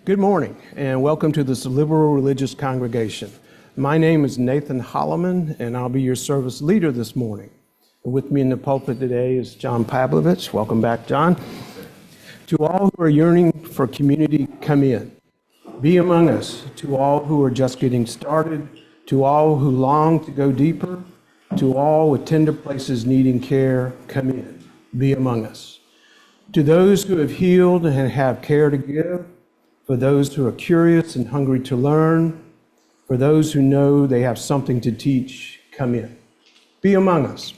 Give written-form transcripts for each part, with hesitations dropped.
Good morning, and welcome to this liberal religious congregation. My name is Nathan Holloman, and I'll be your service leader this morning. With me in the pulpit today is John Pavlovitz. Welcome back, John. To all who are yearning for community, come in. Be among us. To all who are just getting started, to all who long to go deeper, to all with tender places needing care, come in. Be among us. To those who have healed and have care to give, for those who are curious and hungry to learn, for those who know they have something to teach, come in. Be among us.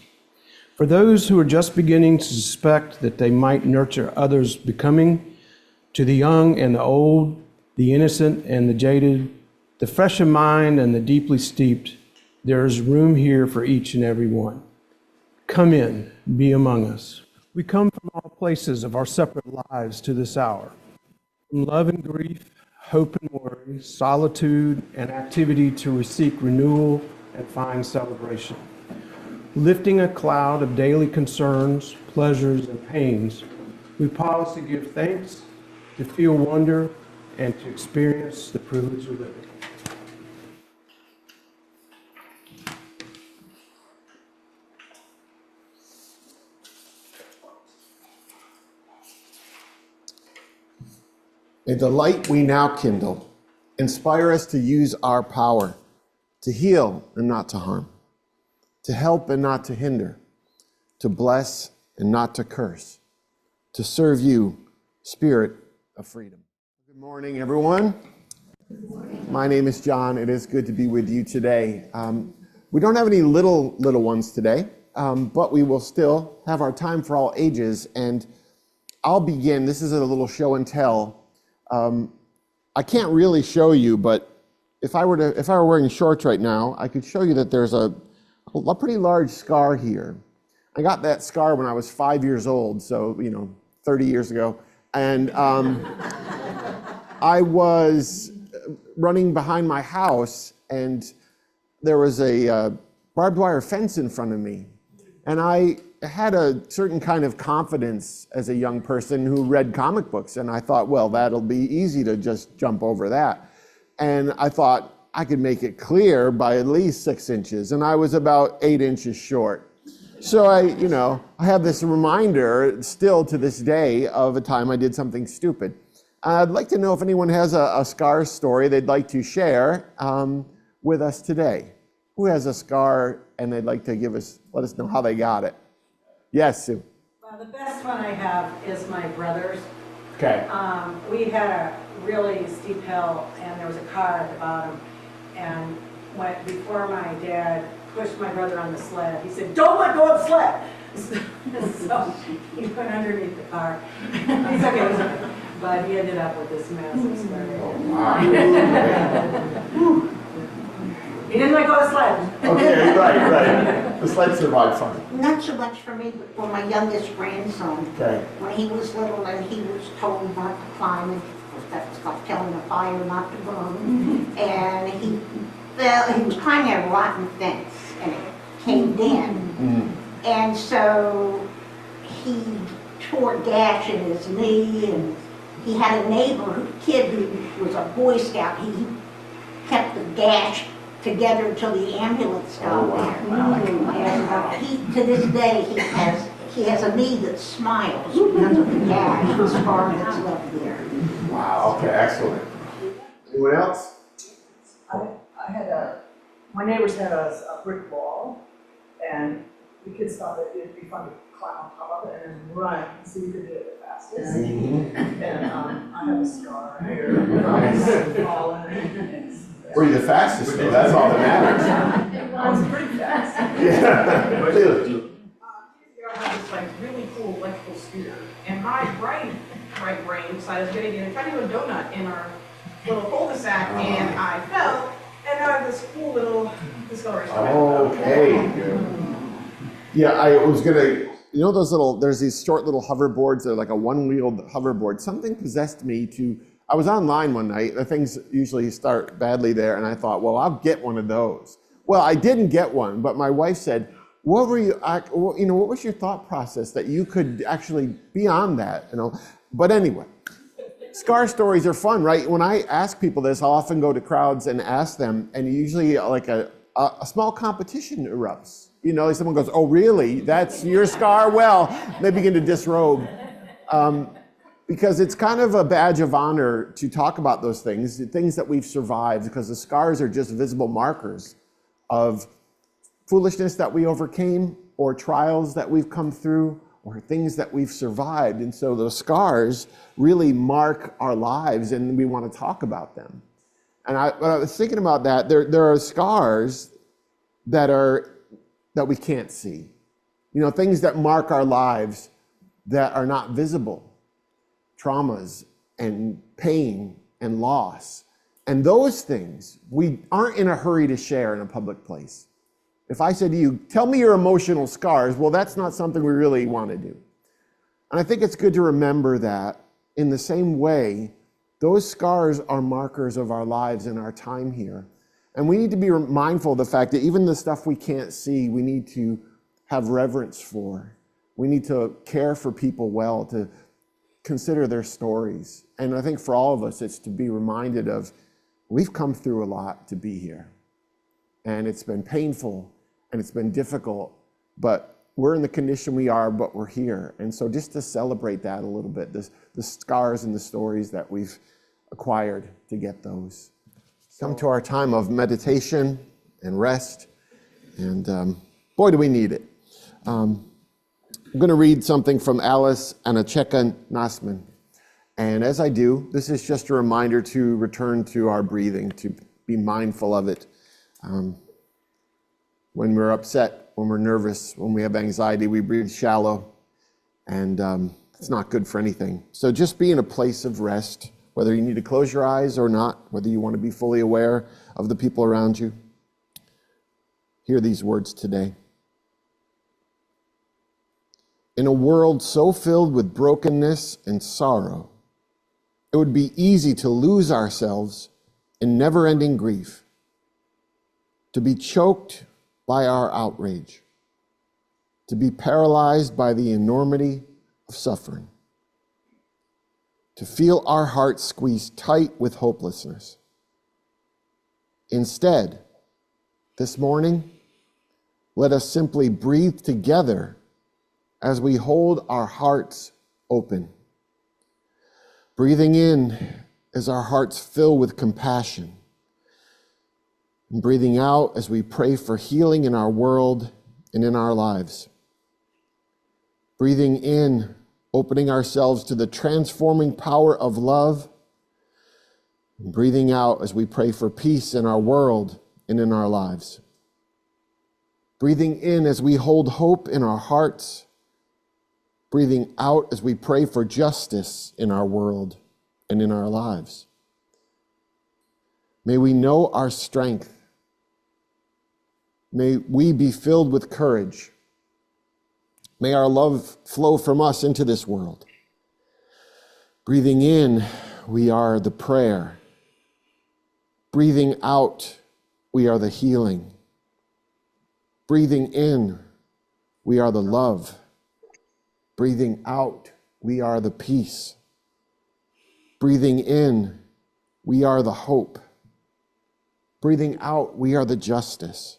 For those who are just beginning to suspect that they might nurture others' becoming, to the young and the old, the innocent and the jaded, the fresh in mind and the deeply steeped, there is room here for each and every one. Come in, be among us. We come from all places of our separate lives to this hour. From love and grief, hope and worry, solitude and activity to seek renewal and find celebration. Lifting a cloud of daily concerns, pleasures, and pains, we pause to give thanks, to feel wonder, and to experience the privilege of living. May the light we now kindle inspire us to use our power, to heal and not to harm, to help and not to hinder, to bless and not to curse, to serve you, Spirit of freedom. Good morning, everyone. Good morning. My name is John. It is good to be with you today. We don't have any little ones today, but we will still have our time for all ages. And I'll begin. This is a little show and tell. I can't really show you, but if I were wearing shorts right now, I could show you that there's a pretty large scar here. I got that scar when I was 5 years old, so 30 years ago, and I was running behind my house, and there was a barbed wire fence in front of me, and I had a certain kind of confidence as a young person who read comic books, and I thought, well, that'll be easy to just jump over that. And I thought I could make it clear by at least 6 inches, and I was about 8 inches short. So I have this reminder still to this day of a time I did something stupid. I'd like to know if anyone has a scar story they'd like to share with us today. Who has a scar and they'd like to let us know how they got it? Yes, Sue. Well, the best one I have is my brother's. Okay. We had a really steep hill, and there was a car at the bottom. And before my dad pushed my brother on the sled, he said, "Don't let go of the sled." So he went underneath the car. He's okay. But he ended up with this massive scar. Wow. He didn't let go of the sled. Okay, right. The sled survived fine. Not so much for me, but for my youngest grandson. Okay. When he was little and he was told not to climb, of course that was like telling a fire not to burn. And he was climbing a rotten fence and it caved in. And so he tore a gash in his knee, and he had a kid who was a Boy Scout. He kept the gash together until the ambulance got there. And to this day, he has a knee that smiles because of the gash, the scar that's left there. Wow, okay, excellent. Anyone else? My neighbors had a brick wall, and the kids thought that it'd be fun to climb on top of it and then run, so you could do it the fastest. And I have a scar here from falling. Were you the fastest though? That's all that matters. I was pretty fast. Yeah. I had this really cool electrical scooter, and my right brain decided I was getting in, trying to do a donut in our little cul-de-sac, and I fell, and now I have this cool little discoloration. Okay. Yeah, I was gonna. There's these short little hoverboards that are like a one-wheeled hoverboard. Something possessed me to. I was online one night. The things usually start badly there, and I thought, well, I'll get one of those. Well, I didn't get one, but my wife said, what was your thought process that you could actually be on that? But anyway, Scar stories are fun, right? When I ask people this, I'll often go to crowds and ask them, and usually like a small competition erupts. You know, someone goes, "Oh, really? That's your scar?" Well, they begin to disrobe. Because it's kind of a badge of honor to talk about those things, the things that we've survived, because the scars are just visible markers of foolishness that we overcame, or trials that we've come through, or things that we've survived. And so those scars really mark our lives, and we want to talk about them. And when I was thinking about that, there are scars that we can't see. You know, things that mark our lives that are not visible. Traumas and pain and loss. And those things we aren't in a hurry to share in a public place. If I said to you, tell me your emotional scars, well, that's not something we really want to do. And I think it's good to remember that in the same way, those scars are markers of our lives and our time here. And we need to be mindful of the fact that even the stuff we can't see, we need to have reverence for. We need to care for people well, to consider their stories. And I think for all of us, it's to be reminded of, we've come through a lot to be here. And it's been painful and it's been difficult, but we're in the condition we are, but we're here. And so just to celebrate that a little bit, the scars and the stories that we've acquired to get those. Come to our time of meditation and rest. And boy, do we need it. I'm going to read something from Alice Anacheka Nasman. And as I do, this is just a reminder to return to our breathing, to be mindful of it. When we're upset, when we're nervous, when we have anxiety, we breathe shallow, and it's not good for anything. So just be in a place of rest, whether you need to close your eyes or not, whether you want to be fully aware of the people around you. Hear these words today. In a world so filled with brokenness and sorrow, it would be easy to lose ourselves in never-ending grief, to be choked by our outrage, to be paralyzed by the enormity of suffering, to feel our hearts squeezed tight with hopelessness. Instead, this morning, let us simply breathe together as we hold our hearts open. Breathing in as our hearts fill with compassion. And breathing out as we pray for healing in our world and in our lives. Breathing in, opening ourselves to the transforming power of love. And breathing out as we pray for peace in our world and in our lives. Breathing in as we hold hope in our hearts. Breathing out as we pray for justice in our world and in our lives. May we know our strength. May we be filled with courage. May our love flow from us into this world. Breathing in, we are the prayer. Breathing out, we are the healing. Breathing in, we are the love. Breathing out, we are the peace. Breathing in, we are the hope. Breathing out, we are the justice.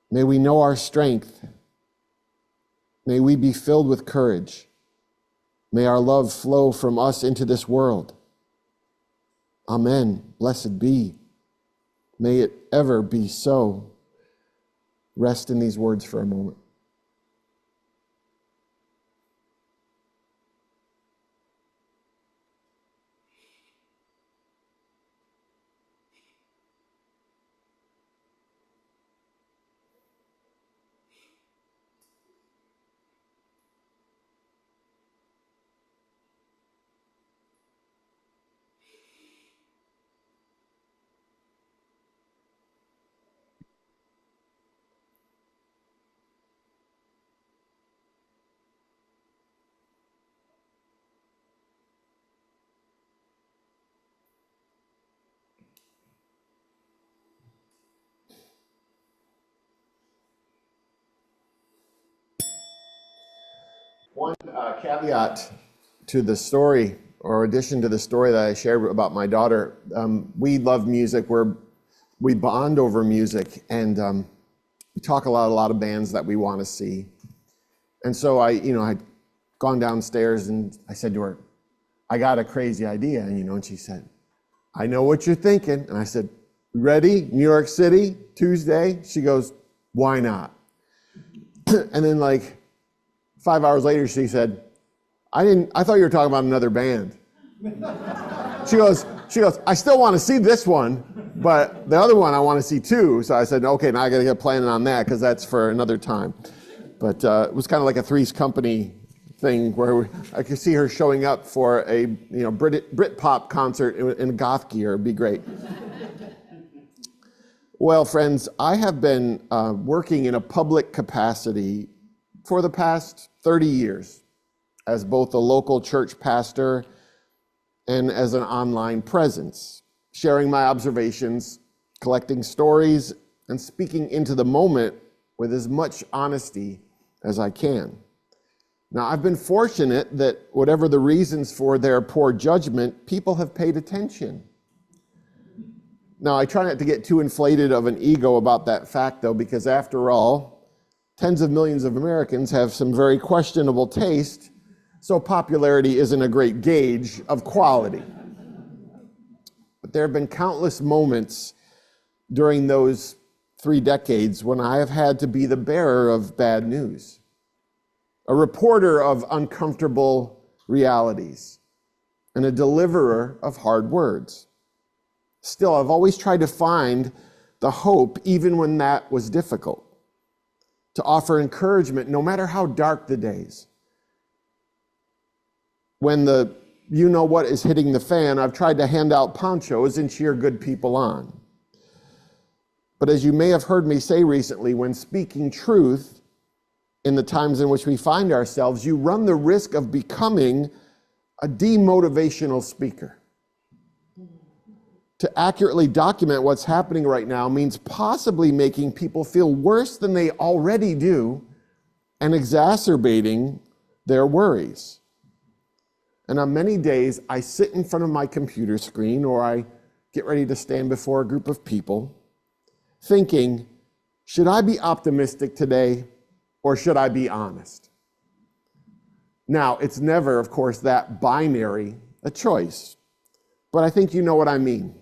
May we know our strength. May we be filled with courage. May our love flow from us into this world. Amen. Blessed be. May it ever be so. Rest in these words for a moment. One caveat to the story or addition to the story that I shared about my daughter, we love music. We bond over music, and we talk a lot of bands that we want to see. And so I'd gone downstairs and I said to her, I got a crazy idea, and she said, I know what you're thinking. And I said, ready? New York City, Tuesday? She goes, why not? And then like 5 hours later, she said, I thought you were talking about another band. She goes, I still want to see this one, but the other one I want to see too. So I said, okay, now I got to get planning on that because that's for another time. But it was kind of like a Three's Company thing where I could see her showing up for a Brit-pop concert in goth gear. It'd be great. Well, friends, I have been working in a public capacity for the past 30 years as both a local church pastor and as an online presence, sharing my observations, collecting stories, and speaking into the moment with as much honesty as I can. Now, I've been fortunate that whatever the reasons for their poor judgment, people have paid attention. Now, I try not to get too inflated of an ego about that fact, though, because after all, tens of millions of Americans have some very questionable taste, so popularity isn't a great gauge of quality. But there have been countless moments during those 3 decades when I have had to be the bearer of bad news, a reporter of uncomfortable realities, and a deliverer of hard words. Still, I've always tried to find the hope even when that was difficult, to offer encouragement no matter how dark the days. When the you-know-what is hitting the fan, I've tried to hand out ponchos and cheer good people on. But as you may have heard me say recently, when speaking truth in the times in which we find ourselves, you run the risk of becoming a demotivational speaker. To accurately document what's happening right now means possibly making people feel worse than they already do and exacerbating their worries. And on many days, I sit in front of my computer screen or I get ready to stand before a group of people thinking, should I be optimistic today or should I be honest? Now, it's never, of course, that binary a choice, but I think you know what I mean.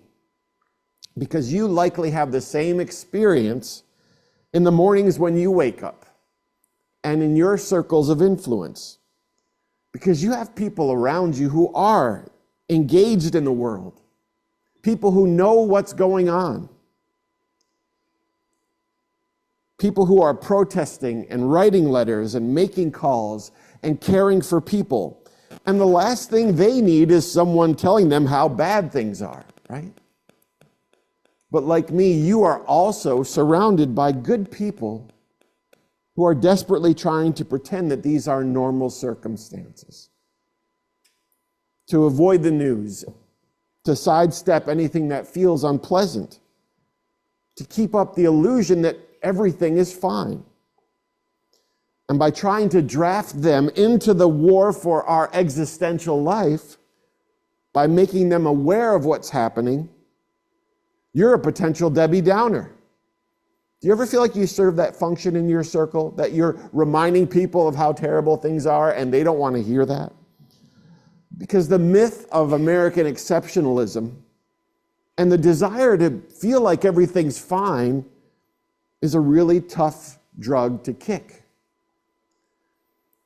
Because you likely have the same experience in the mornings when you wake up and in your circles of influence. Because you have people around you who are engaged in the world, people who know what's going on, people who are protesting and writing letters and making calls and caring for people. And the last thing they need is someone telling them how bad things are, right? But like me, you are also surrounded by good people who are desperately trying to pretend that these are normal circumstances, to avoid the news, to sidestep anything that feels unpleasant, to keep up the illusion that everything is fine. And by trying to draft them into the war for our existential life, by making them aware of what's happening, you're a potential Debbie Downer. Do you ever feel like you serve that function in your circle, that you're reminding people of how terrible things are and they don't want to hear that? Because the myth of American exceptionalism and the desire to feel like everything's fine is a really tough drug to kick.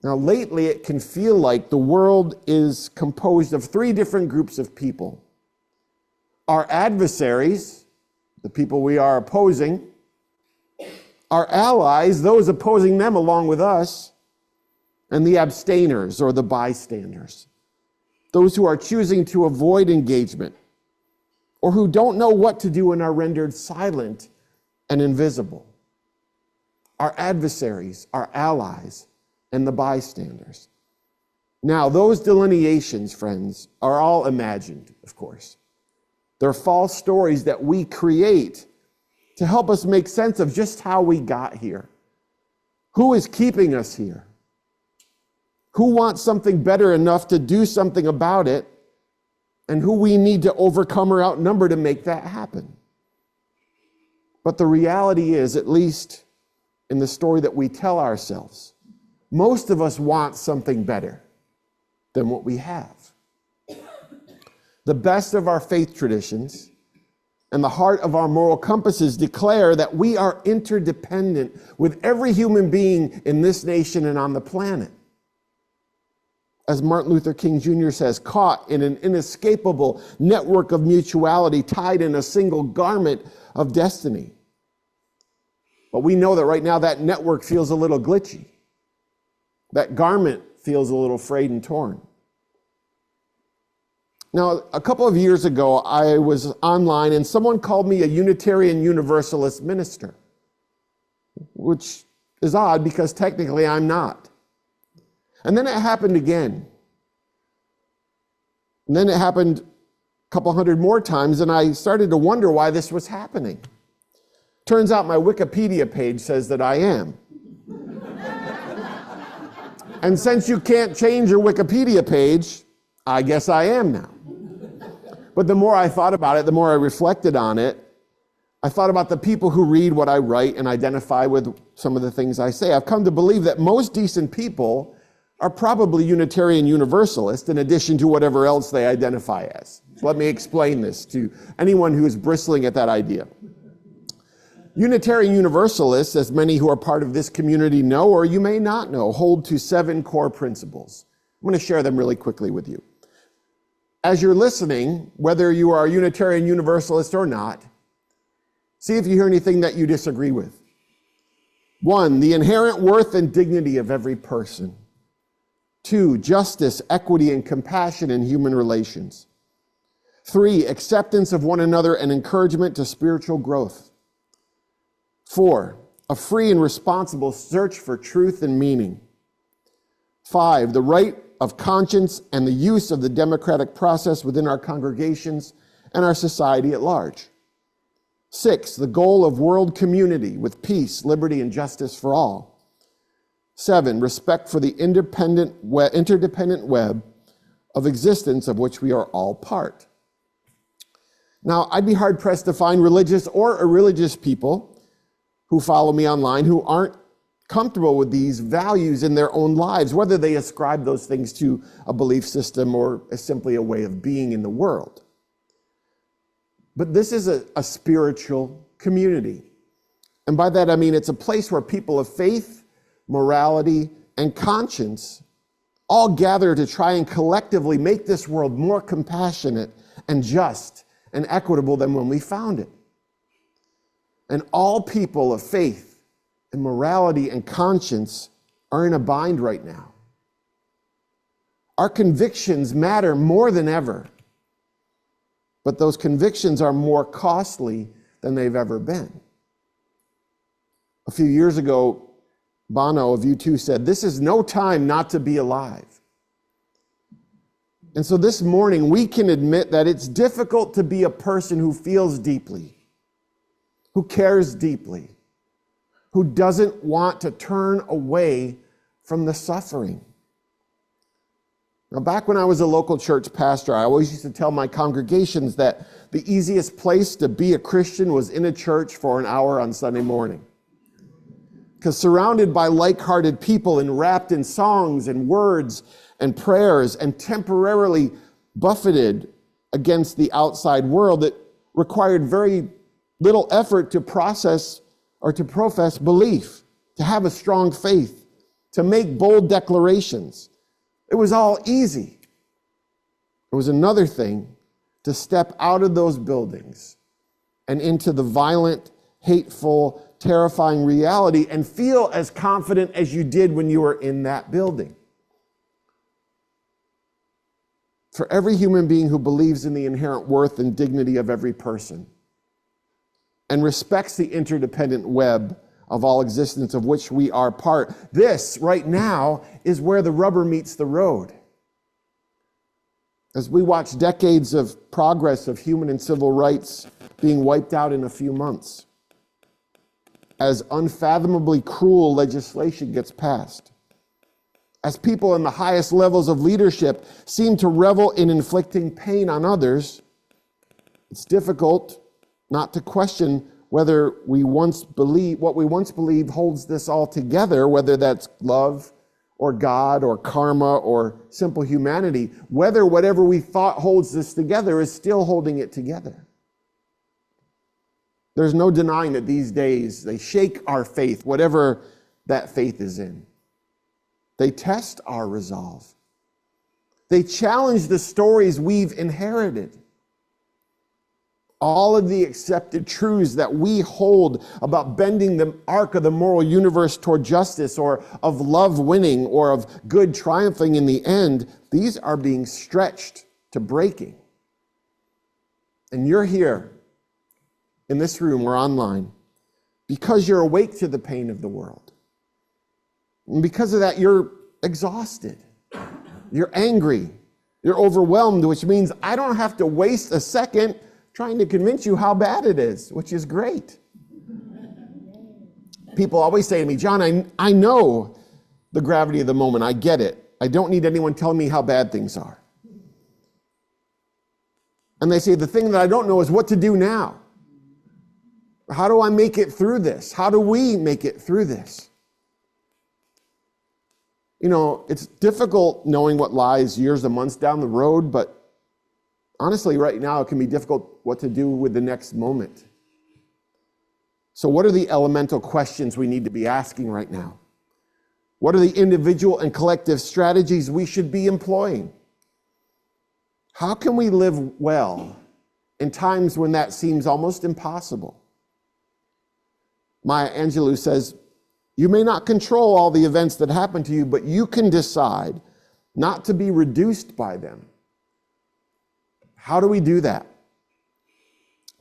Now, lately, it can feel like the world is composed of 3 different groups of people. Our adversaries, the people we are opposing, our allies, those opposing them along with us, and the abstainers or the bystanders, those who are choosing to avoid engagement or who don't know what to do and are rendered silent and invisible. Our adversaries, our allies, and the bystanders. Now, those delineations, friends, are all imagined, of course. They're false stories that we create to help us make sense of just how we got here. Who is keeping us here? Who wants something better enough to do something about it and who we need to overcome or outnumber to make that happen. But the reality is, at least in the story that we tell ourselves, most of us want something better than what we have. The best of our faith traditions and the heart of our moral compasses declare that we are interdependent with every human being in this nation and on the planet. As Martin Luther King Jr. says, caught in an inescapable network of mutuality, tied in a single garment of destiny. But we know that right now that network feels a little glitchy. That garment feels a little frayed and torn. Now, a couple of years ago, I was online and someone called me a Unitarian Universalist minister, which is odd because technically I'm not. And then it happened again. And then it happened a couple hundred more times, and I started to wonder why this was happening. Turns out my Wikipedia page says that I am. And since you can't change your Wikipedia page, I guess I am now. But the more I thought about it, the more I reflected on it, I thought about the people who read what I write and identify with some of the things I say. I've come to believe that most decent people are probably Unitarian Universalist in addition to whatever else they identify as. So let me explain this to anyone who is bristling at that idea. Unitarian Universalists, as many who are part of this community know, or you may not know, hold to 7 core principles. I'm going to share them really quickly with you. As you're listening, whether you are a Unitarian Universalist or not, see if you hear anything that you disagree with. 1, the inherent worth and dignity of every person. 2, justice, equity, and compassion in human relations. 3, acceptance of one another and encouragement to spiritual growth. 4, a free and responsible search for truth and meaning. 5, the right of conscience and the use of the democratic process within our congregations and our society at large. 6, the goal of world community with peace, liberty, and justice for all. 7, respect for the interdependent web of existence of which we are all part. Now, I'd be hard-pressed to find religious or irreligious people who follow me online who aren't comfortable with these values in their own lives, whether they ascribe those things to a belief system or simply a way of being in the world. But this is a spiritual community. And by that I mean it's a place where people of faith, morality, and conscience all gather to try and collectively make this world more compassionate and just and equitable than when we found it. And all people of faith and morality and conscience are in a bind right now. Our convictions matter more than ever, but those convictions are more costly than they've ever been. A few years ago, Bono of U2 said, "This is no time not to be alive." And so this morning, we can admit that it's difficult to be a person who feels deeply, who cares deeply, who doesn't want to turn away from the suffering. Now, back when I was a local church pastor, I always used to tell my congregations that the easiest place to be a Christian was in a church for an hour on Sunday morning. Because surrounded by like-hearted people and wrapped in songs and words and prayers and temporarily buffeted against the outside world, it required very little effort to process or to profess belief, to have a strong faith, to make bold declarations. It was all easy. It was another thing to step out of those buildings and into the violent, hateful, terrifying reality and feel as confident as you did when you were in that building. For every human being who believes in the inherent worth and dignity of every person, and respects the interdependent web of all existence of which we are part. This, right now, is where the rubber meets the road. As we watch decades of progress of human and civil rights being wiped out in a few months, as unfathomably cruel legislation gets passed, as people in the highest levels of leadership seem to revel in inflicting pain on others, it's difficult not to question whether what we once believed holds this all together, whether that's love or God or karma or simple humanity, whether whatever we thought holds this together is still holding it together. There's no denying that these days they shake our faith, whatever that faith is in. They test our resolve. They challenge the stories we've inherited. All of the accepted truths that we hold about bending the arc of the moral universe toward justice, or of love winning, or of good triumphing in the end, these are being stretched to breaking. And you're here in this room or online because you're awake to the pain of the world. And because of that, you're exhausted. You're angry. You're overwhelmed, which means I don't have to waste a second trying to convince you how bad it is, which is great. People always say to me, John, I know the gravity of the moment. I get it. I don't need anyone telling me how bad things are. And they say, the thing that I don't know is what to do now. How do I make it through this? How do we make it through this? You know, it's difficult knowing what lies years and months down the road, but honestly, right now, it can be difficult what to do with the next moment. So what are the elemental questions we need to be asking right now? What are the individual and collective strategies we should be employing? How can we live well in times when that seems almost impossible? Maya Angelou says, you may not control all the events that happen to you, but you can decide not to be reduced by them. How do we do that?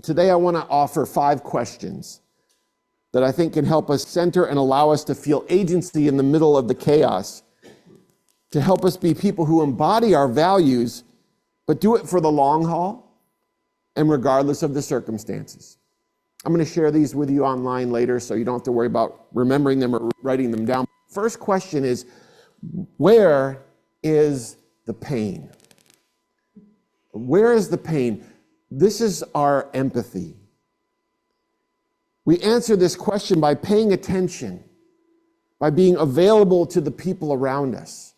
Today, I want to offer 5 questions that I think can help us center and allow us to feel agency in the middle of the chaos, to help us be people who embody our values, but do it for the long haul and regardless of the circumstances. I'm going to share these with you online later, so you don't have to worry about remembering them or writing them down. First question is, where is the pain? Where is the pain? This is our empathy. We answer this question by paying attention, by being available to the people around us,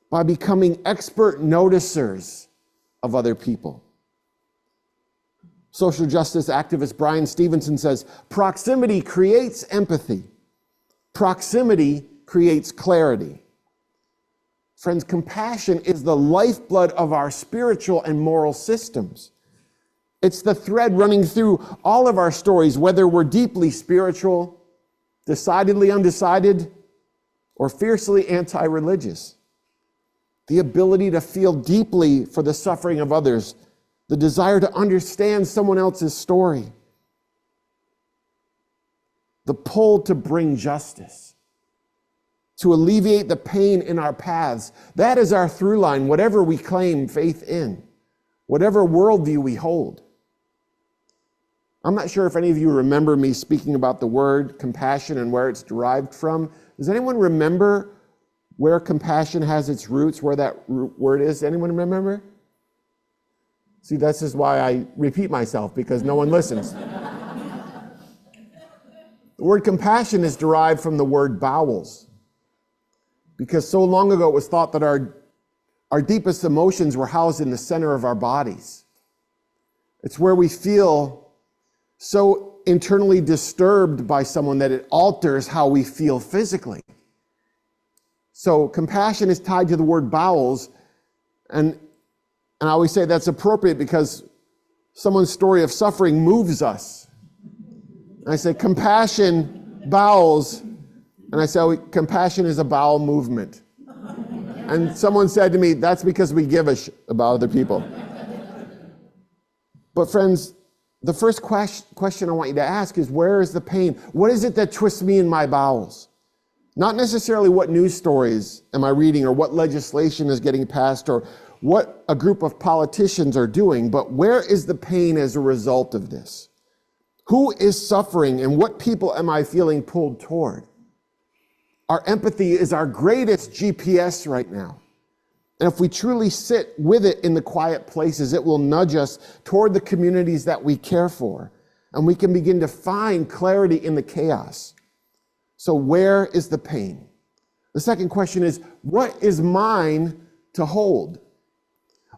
by becoming expert noticers of other people. Social justice activist Brian Stevenson says, proximity creates empathy. Proximity creates clarity. Friends, compassion is the lifeblood of our spiritual and moral systems. It's the thread running through all of our stories, whether we're deeply spiritual, decidedly undecided, or fiercely anti-religious. The ability to feel deeply for the suffering of others, the desire to understand someone else's story, the pull to bring justice, to alleviate the pain in our paths. That is our through line, whatever we claim faith in, whatever worldview we hold. I'm not sure if any of you remember me speaking about the word compassion and where it's derived from. Does anyone remember where compassion has its roots, where that word is? Anyone remember? See, this is why I repeat myself, because no one listens. The word compassion is derived from the word bowels, because so long ago it was thought that our deepest emotions were housed in the center of our bodies. It's where we feel so internally disturbed by someone that it alters how we feel physically. So compassion is tied to the word bowels, and I always say that's appropriate because someone's story of suffering moves us. And I say compassion, bowels, and I say, oh, compassion is a bowel movement. And someone said to me, that's because we give a shit about other people. But friends, the first question I want you to ask is, where is the pain? What is it that twists me in my bowels? Not necessarily what news stories am I reading or what legislation is getting passed or what a group of politicians are doing, but where is the pain as a result of this? Who is suffering and what people am I feeling pulled toward? Our empathy is our greatest GPS right now. And if we truly sit with it in the quiet places, it will nudge us toward the communities that we care for. And we can begin to find clarity in the chaos. So where is the pain? The second question is, what is mine to hold?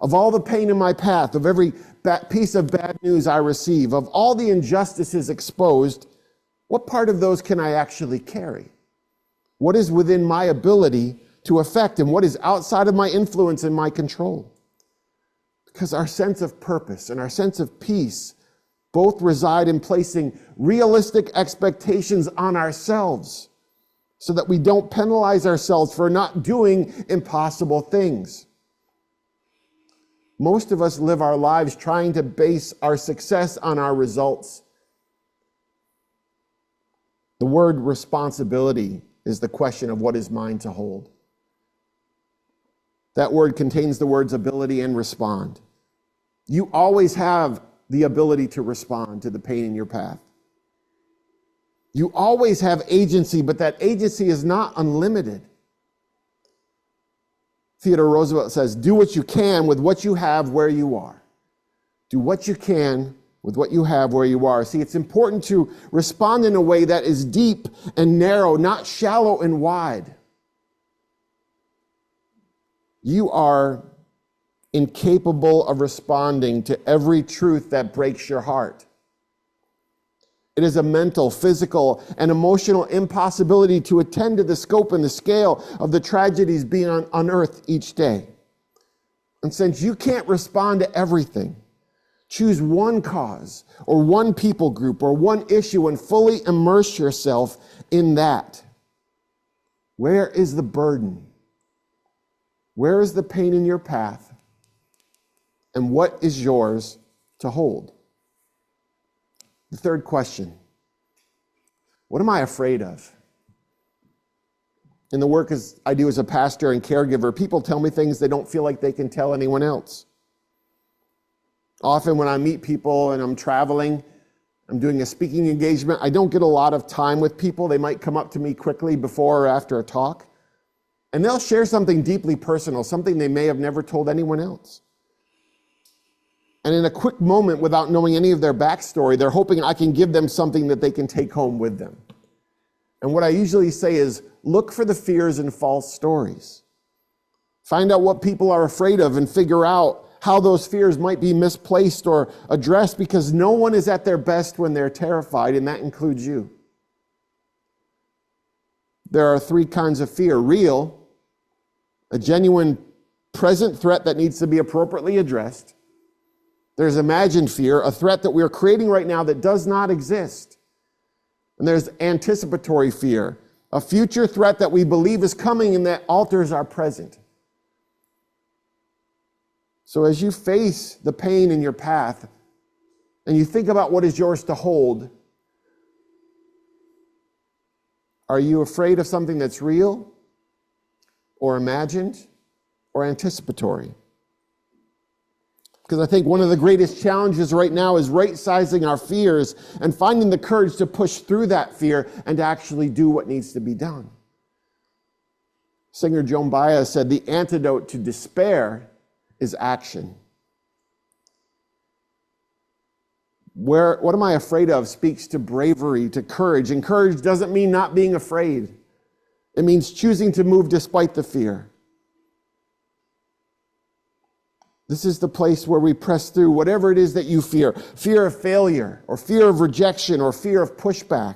Of all the pain in my path, of every piece of bad news I receive, of all the injustices exposed, what part of those can I actually carry? What is within my ability to affect, and what is outside of my influence and my control? Because our sense of purpose and our sense of peace both reside in placing realistic expectations on ourselves so that we don't penalize ourselves for not doing impossible things. Most of us live our lives trying to base our success on our results. The word responsibility is the question of what is mine to hold. That word contains the words ability and respond. You always have the ability to respond to the pain in your path. You always have agency, but that agency is not unlimited. Theodore Roosevelt says, do what you can with what you have where you are. Do what you can with what you have where you are. See, it's important to respond in a way that is deep and narrow, not shallow and wide. You are incapable of responding to every truth that breaks your heart. It is a mental, physical, and emotional impossibility to attend to the scope and the scale of the tragedies being unearthed each day. And since you can't respond to everything, choose one cause or one people group or one issue and fully immerse yourself in that. Where is the burden? Where is the pain in your path? And what is yours to hold? The third question, what am I afraid of? In the work I do as a pastor and caregiver, people tell me things they don't feel like they can tell anyone else. Often when I meet people and I'm traveling, I'm doing a speaking engagement, I don't get a lot of time with people. They might come up to me quickly before or after a talk, and they'll share something deeply personal, something they may have never told anyone else. And in a quick moment, without knowing any of their backstory, they're hoping I can give them something that they can take home with them. And what I usually say is, look for the fears and false stories. Find out what people are afraid of and figure out how those fears might be misplaced or addressed, because no one is at their best when they're terrified, and that includes you. There are three kinds of fear: real, a genuine present threat that needs to be appropriately addressed. There's imagined fear, a threat that we're creating right now that does not exist. And there's anticipatory fear, a future threat that we believe is coming and that alters our present. So as you face the pain in your path and you think about what is yours to hold, are you afraid of something that's real or imagined or anticipatory? Because I think one of the greatest challenges right now is right-sizing our fears and finding the courage to push through that fear and to actually do what needs to be done. Singer Joan Baez said, the antidote to despair is action. What am I afraid of speaks to bravery, to courage. And courage doesn't mean not being afraid. It means choosing to move despite the fear. This is the place where we press through whatever it is that you fear. Fear of failure, or fear of rejection, or fear of pushback.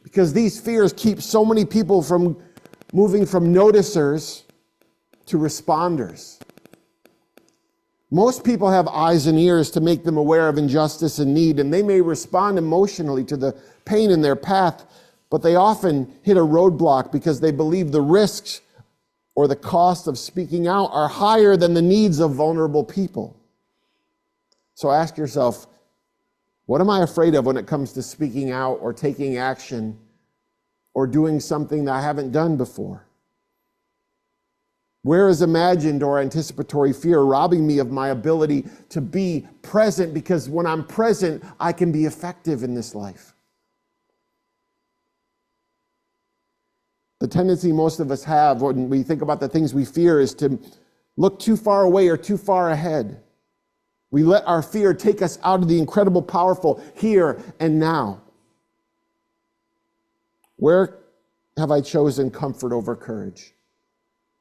Because these fears keep so many people from moving from noticers to responders. Most people have eyes and ears to make them aware of injustice and need, and they may respond emotionally to the pain in their path, but they often hit a roadblock because they believe the risks or the cost of speaking out are higher than the needs of vulnerable people. So ask yourself, what am I afraid of when it comes to speaking out or taking action or doing something that I haven't done before? Where is imagined or anticipatory fear robbing me of my ability to be present? Because when I'm present, I can be effective in this life. The tendency most of us have when we think about the things we fear is to look too far away or too far ahead. We let our fear take us out of the incredible, powerful here and now. Where have I chosen comfort over courage?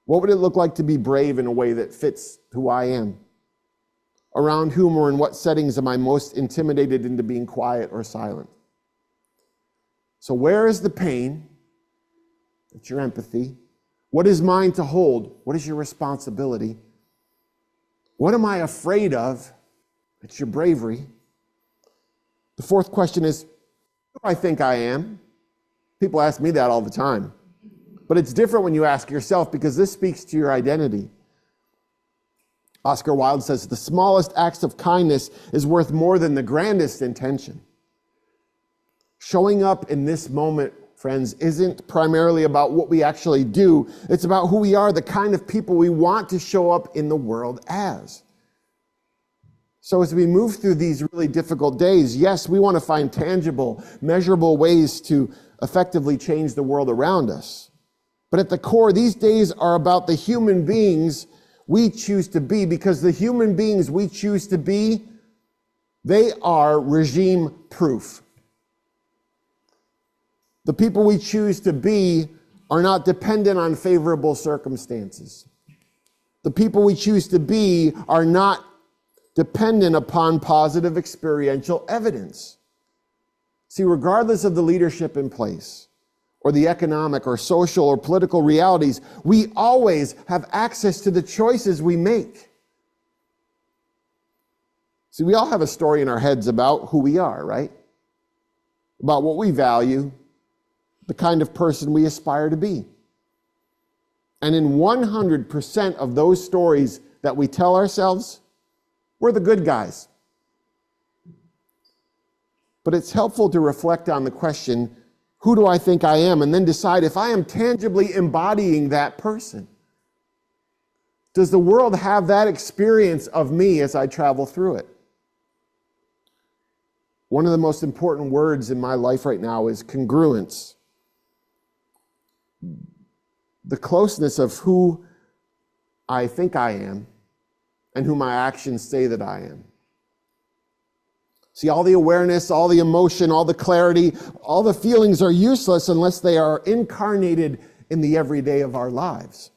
What would it look like to be brave in a way that fits who I am? Around whom or in what settings am I most intimidated into being quiet or silent? So where is the pain? It's your empathy. What is mine to hold? What is your responsibility? What am I afraid of? It's your bravery. The fourth question is, who do I think I am? People ask me that all the time. But it's different when you ask yourself, because this speaks to your identity. Oscar Wilde says, the smallest acts of kindness is worth more than the grandest intention. Showing up in this moment, friends, isn't primarily about what we actually do. It's about who we are, the kind of people we want to show up in the world as. So as we move through these really difficult days, yes, we want to find tangible, measurable ways to effectively change the world around us. But at the core, these days are about the human beings we choose to be, because the human beings we choose to be, they are regime proof. The people we choose to be are not dependent on favorable circumstances. The people we choose to be are not dependent upon positive experiential evidence. See, regardless of the leadership in place, or the economic or social or political realities, we always have access to the choices we make. See, we all have a story in our heads about who we are, right? About what we value, the kind of person we aspire to be. And in 100% of those stories that we tell ourselves, we're the good guys. But it's helpful to reflect on the question, who do I think I am? And then decide if I am tangibly embodying that person. Does the world have that experience of me as I travel through it? One of the most important words in my life right now is congruence. The closeness of who I think I am and who my actions say that I am. See, all the awareness, all the emotion, all the clarity, all the feelings are useless unless they are incarnated in the everyday of our lives.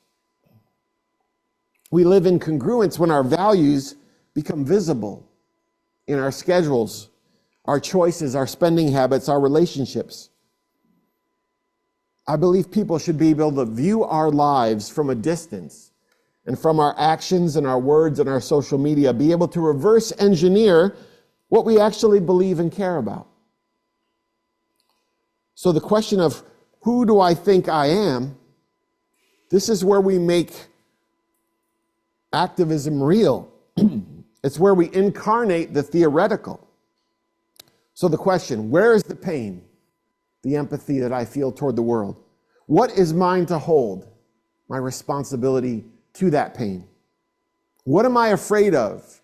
We live in congruence when our values become visible in our schedules, our choices, our spending habits, our relationships. I believe people should be able to view our lives from a distance, and from our actions and our words and our social media, be able to reverse engineer what we actually believe and care about. So the question of who do I think I am, this is where we make activism real. It's where we incarnate the theoretical. So the question, where is the pain, the empathy that I feel toward the world? What is mine to hold? My responsibility to that pain. What am I afraid of?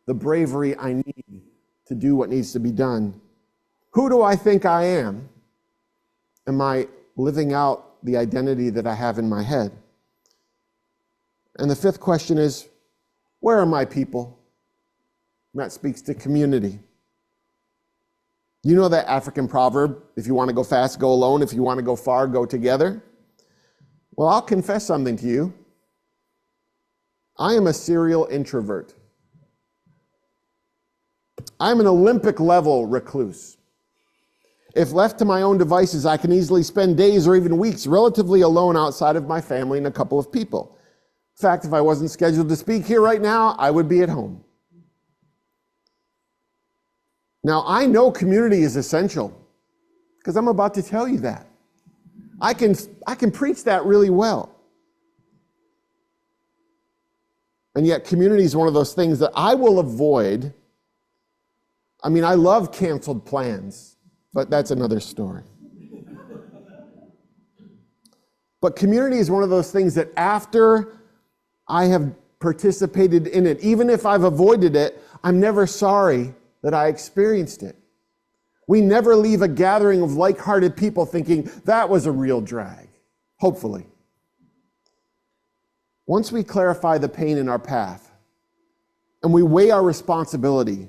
The bravery I need to do what needs to be done. Who do I think I am? Am I living out the identity that I have in my head? And the fifth question is, where are my people? And that speaks to community. You know that African proverb, if you want to go fast, go alone. If you want to go far, go together. Well, I'll confess something to you. I am a serial introvert. I'm an Olympic level recluse. If left to my own devices, I can easily spend days or even weeks relatively alone outside of my family and a couple of people. In fact, if I wasn't scheduled to speak here right now, I would be at home. Now, I know community is essential because I'm about to tell you that. I can preach that really well. And yet community is one of those things that I will avoid. I mean, I love canceled plans, but that's another story. But community is one of those things that after I have participated in it, even if I've avoided it, I'm never sorry that I experienced it. We never leave a gathering of like-hearted people thinking, that was a real drag. hopefully. Once we clarify the pain in our path, and we weigh our responsibility,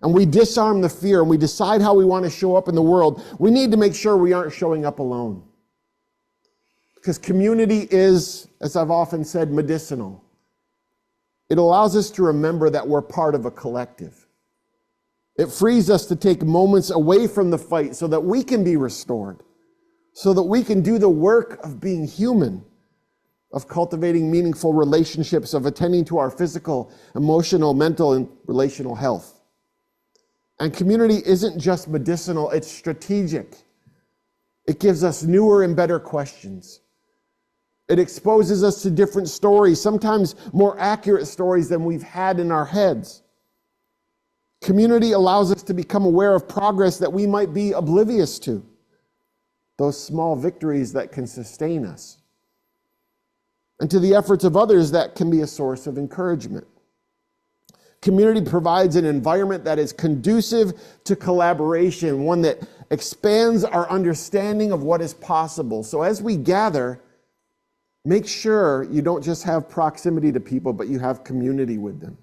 and we disarm the fear, and we decide how we want to show up in the world, we need to make sure we aren't showing up alone. Because community is, as I've often said, medicinal. It allows us to remember that we're part of a collective. It frees us to take moments away from the fight so that we can be restored, so that we can do the work of being human, of cultivating meaningful relationships, of attending to our physical, emotional, mental, and relational health. And community isn't just medicinal, it's strategic. It gives us newer and better questions. It exposes us to different stories, sometimes more accurate stories than we've had in our heads. Community allows us to become aware of progress that we might be oblivious to, those small victories that can sustain us, and to the efforts of others that can be a source of encouragement. Community provides an environment that is conducive to collaboration, one that expands our understanding of what is possible. So as we gather, make sure you don't just have proximity to people, but you have community with them.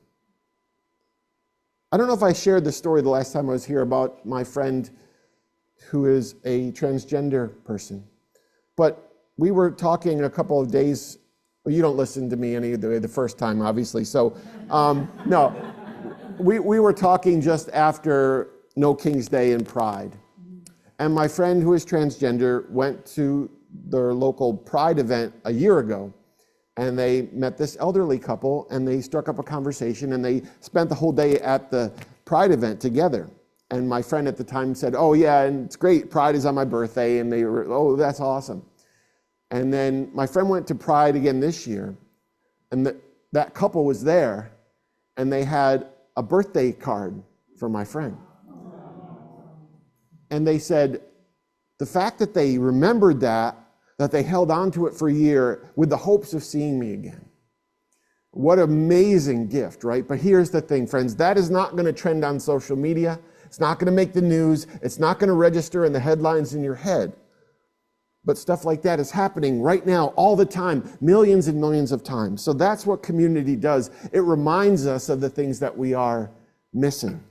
I don't know if I shared the story the last time I was here about my friend who is a transgender person, but we were talking a couple of days. Well, you don't listen to me any of the first time, obviously. So, no, we were talking just after No King's Day and Pride. And my friend who is transgender went to their local Pride event a year ago, and they met this elderly couple, and they struck up a conversation, and they spent the whole day at the Pride event together. And my friend at the time said, "Oh yeah, and it's great, Pride is on my birthday," and they were, "Oh, that's awesome." And then my friend went to Pride again this year, and that couple was there, and they had a birthday card for my friend. And they said, the fact that they remembered that they held on to it for a year with the hopes of seeing me again. What an amazing gift, right? But here's the thing, friends, that is not going to trend on social media. It's not going to make the news. It's not going to register in the headlines in your head. But stuff like that is happening right now, all the time, millions and millions of times. So that's what community does. It reminds us of the things that we are missing.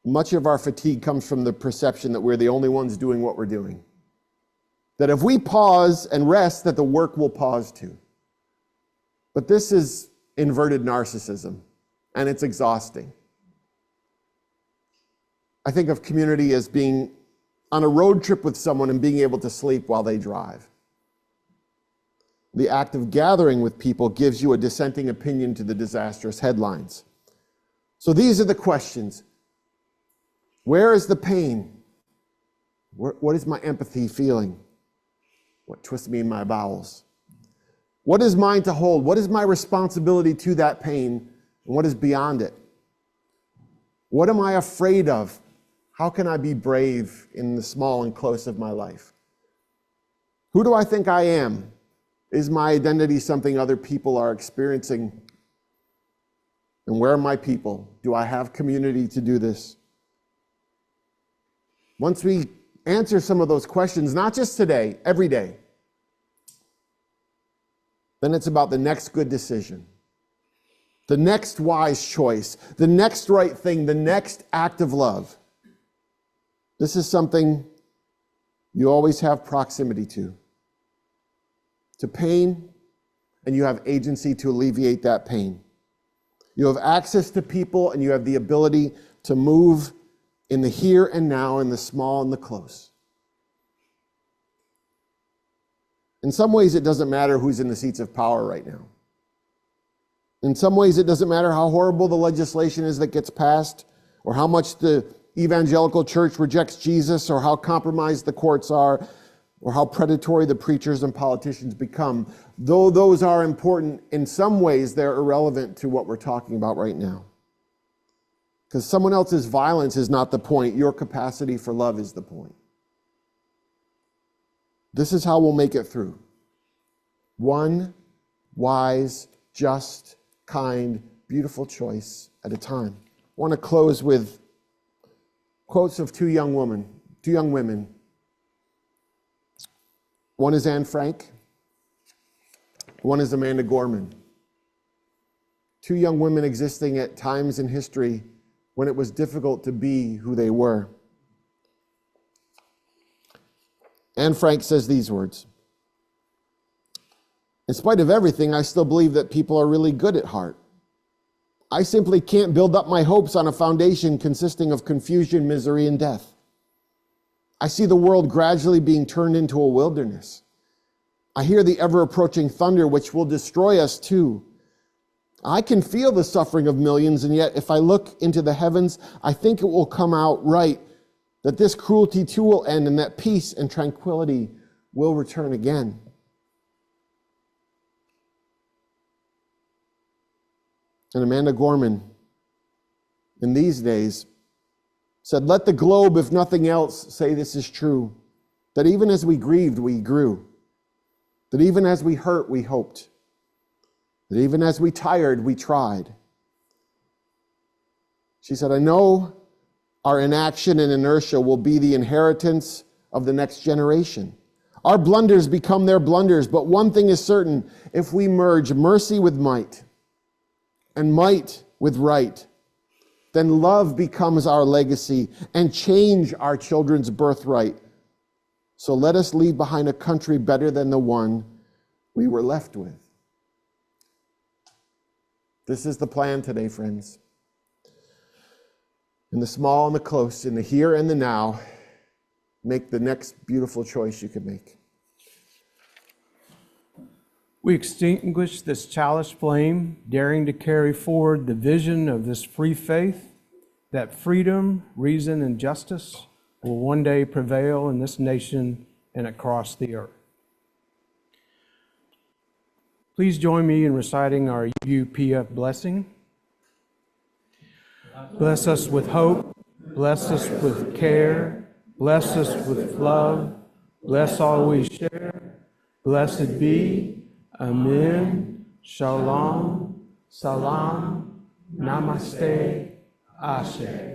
Much of our fatigue comes from the perception that we're the only ones doing what we're doing. That if we pause and rest, that the work will pause too. But this is inverted narcissism, and it's exhausting. I think of community as being on a road trip with someone and being able to sleep while they drive. The act of gathering with people gives you a dissenting opinion to the disastrous headlines. So these are the questions. Where is the pain? What is my empathy feeling? What twists me in my bowels? What is mine to hold? What is my responsibility to that pain? And what is beyond it? What am I afraid of? How can I be brave in the small and close of my life? Who do I think I am? Is my identity something other people are experiencing? And where are my people? Do I have community to do this? Once we answer some of those questions, not just today, every day, then it's about the next good decision, the next wise choice, the next right thing, the next act of love. This is something you always have proximity to pain, and you have agency to alleviate that pain. You have access to people, and you have the ability to move in the here and now, in the small and the close. In some ways, it doesn't matter who's in the seats of power right now. In some ways, it doesn't matter how horrible the legislation is that gets passed, or how much the evangelical church rejects Jesus, or how compromised the courts are, or how predatory the preachers and politicians become. Though those are important, in some ways, they're irrelevant to what we're talking about right now. Because someone else's violence is not the point. Your capacity for love is the point. This is how we'll make it through. One wise, just, kind, beautiful choice at a time. I want to close with quotes of two young women. One is Anne Frank. One is Amanda Gorman. Two young women existing at times in history when it was difficult to be who they were. Anne Frank says these words: "In spite of everything, I still believe that people are really good at heart. I simply can't build up my hopes on a foundation consisting of confusion, misery, and death. I see the world gradually being turned into a wilderness. I hear the ever-approaching thunder which will destroy us too. I can feel the suffering of millions, and yet if I look into the heavens, I think it will come out right, that this cruelty too will end and that peace and tranquility will return again." And Amanda Gorman, in these days, said, "Let the globe, if nothing else, say this is true, that even as we grieved, we grew, that even as we hurt, we hoped, that even as we tired, we tried." She said, "I know our inaction and inertia will be the inheritance of the next generation. Our blunders become their blunders, but one thing is certain: if we merge mercy with might, and might with right, then love becomes our legacy and change our children's birthright. So let us leave behind a country better than the one we were left with." This is the plan today, friends. In the small and the close, in the here and the now, make the next beautiful choice you can make. We extinguish this chalice flame, daring to carry forward the vision of this free faith, that freedom, reason, and justice will one day prevail in this nation and across the earth. Please join me in reciting our UPF blessing. Bless us with hope, bless us with care, bless us with love, bless all we share, blessed be. Amen, Shalom, Salam, Namaste, Ashe.